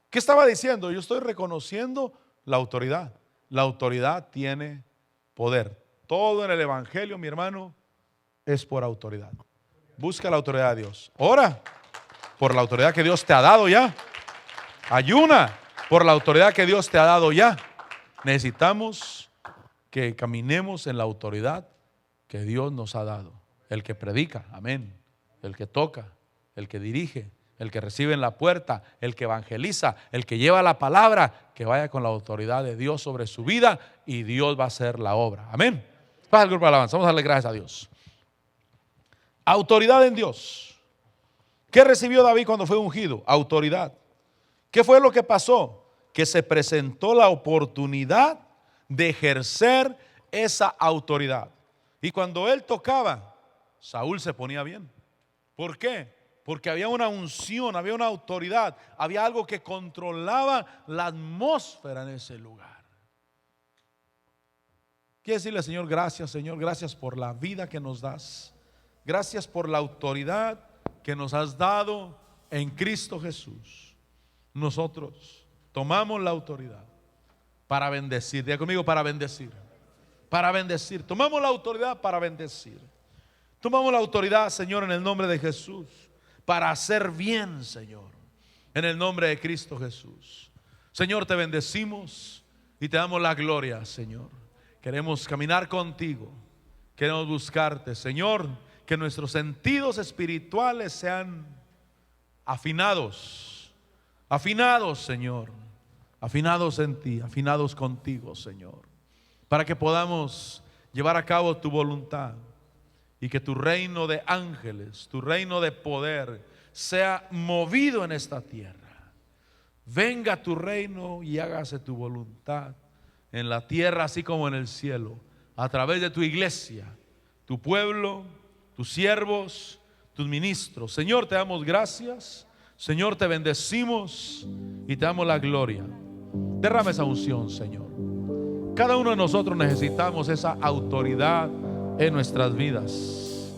¿Qué estaba diciendo? Yo estoy reconociendo la autoridad. La autoridad tiene poder. Todo en el evangelio, mi hermano, es por autoridad. Busca la autoridad de Dios. Ora por la autoridad que Dios te ha dado ya. Ayuna por la autoridad que Dios te ha dado ya. Necesitamos que caminemos en la autoridad que Dios nos ha dado. El que predica, amén. El que toca, el que dirige, el que recibe en la puerta, el que evangeliza, el que lleva la palabra, que vaya con la autoridad de Dios sobre su vida, y Dios va a hacer la obra. Amén. Pasa el grupo de alabanza. Vamos a darle gracias a Dios. Autoridad en Dios. ¿Qué recibió David cuando fue ungido? Autoridad. ¿Qué fue lo que pasó? Que se presentó la oportunidad de ejercer esa autoridad. Y cuando él tocaba, Saúl se ponía bien. ¿Por qué? Porque había una unción, había una autoridad, había algo que controlaba la atmósfera en ese lugar. Quiero decirle: Señor, gracias por la vida que nos das. Gracias por la autoridad que nos has dado en Cristo Jesús. Nosotros tomamos la autoridad para bendecir. Diga conmigo: para bendecir. Para bendecir. Tomamos la autoridad para bendecir. Tomamos la autoridad, Señor, en el nombre de Jesús, para hacer bien, Señor, en el nombre de Cristo Jesús. Señor, te bendecimos y te damos la gloria, Señor. Queremos caminar contigo, queremos buscarte, Señor. Que nuestros sentidos espirituales sean afinados, Señor, afinados en ti, afinados contigo, Señor, para que podamos llevar a cabo tu voluntad y que tu reino de ángeles, tu reino de poder sea movido en esta tierra. Venga tu reino y hágase tu voluntad en la tierra así como en el cielo, a través de tu iglesia, tu pueblo, tus siervos, tus ministros. Señor, te damos gracias. Señor, te bendecimos y te damos la gloria. Derrama esa unción, Señor. Cada uno de nosotros necesitamos esa autoridad en nuestras vidas.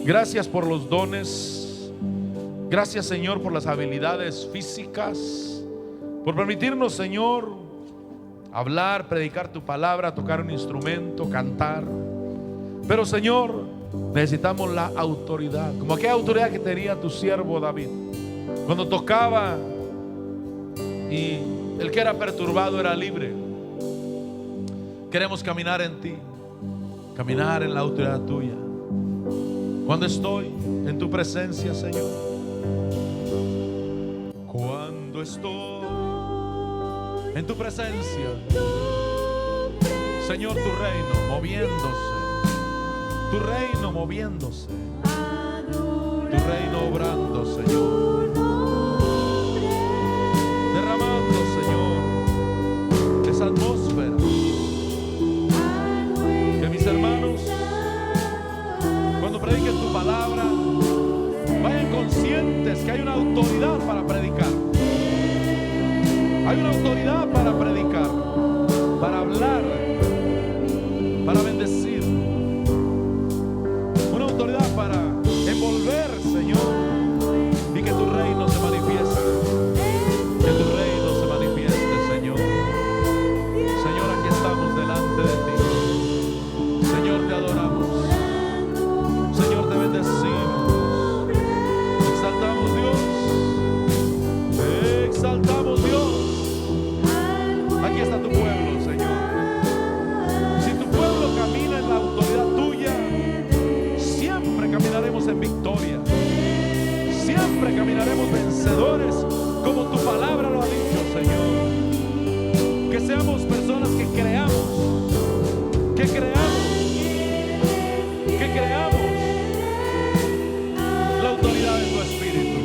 Gracias por los dones. Gracias, Señor, por las habilidades físicas, por permitirnos, Señor, hablar, predicar tu palabra, tocar un instrumento, cantar. Pero, Señor, necesitamos la autoridad, como aquella autoridad que tenía tu siervo David cuando tocaba y el que era perturbado era libre. Queremos caminar en ti, caminar en la autoridad tuya. Cuando estoy en tu presencia, Señor, cuando estoy en tu presencia, Señor, tu reino moviéndose, tu reino moviéndose, tu reino obrando, Señor, derramando, Señor, esa atmósfera. Que mis hermanos, cuando prediquen tu palabra, vayan conscientes que hay una autoridad para predicar. Hay una autoridad para predicar, para hablar, para bendecir. Una autoridad para envolver, Señor, y que tu reino se manifieste. Que tu reino se manifieste, Señor. Señor, aquí estamos delante de ti. Señor, te adoramos. Señor, te bendecimos. Exaltamos, Dios. Exaltamos, Dios. Aquí está tu pueblo, Señor. Si tu pueblo camina en la autoridad tuya, siempre caminaremos en victoria. Siempre caminaremos vencedores, como tu palabra lo ha dicho, Señor. Que seamos personas que creamos, que creamos, que creamos la autoridad de tu Espíritu.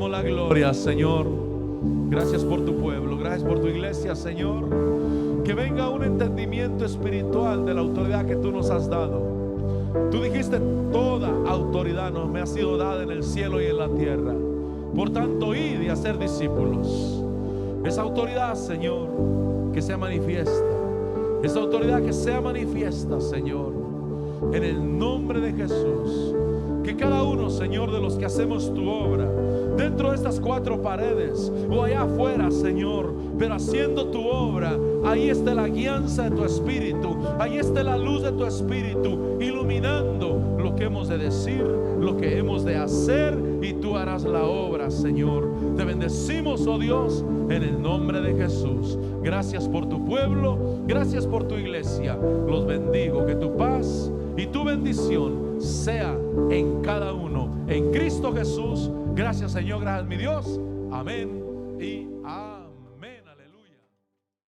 damos la gloria, Señor. Gracias por tu pueblo, gracias por tu iglesia, Señor. Que venga un entendimiento espiritual de la autoridad que tú nos has dado. Tú dijiste: toda autoridad nos me ha sido dada en el cielo y en la tierra. Por tanto, id y hacer discípulos. Esa autoridad, Señor, que sea manifiesta. Esa autoridad que sea manifiesta, Señor, en el nombre de Jesús. Que cada uno, Señor, de los que hacemos tu obra dentro de estas cuatro paredes o allá afuera, Señor, pero haciendo tu obra, ahí esté la guianza de tu Espíritu, ahí esté la luz de tu Espíritu, iluminando lo que hemos de decir, lo que hemos de hacer, y tú harás la obra, Señor. Te bendecimos, oh Dios, en el nombre de Jesús. Gracias por tu pueblo, gracias por tu iglesia. Los bendigo, que tu paz y tu bendición sea en cada uno, en Cristo Jesús. Gracias, Señor, gracias, mi Dios. Amén y amén.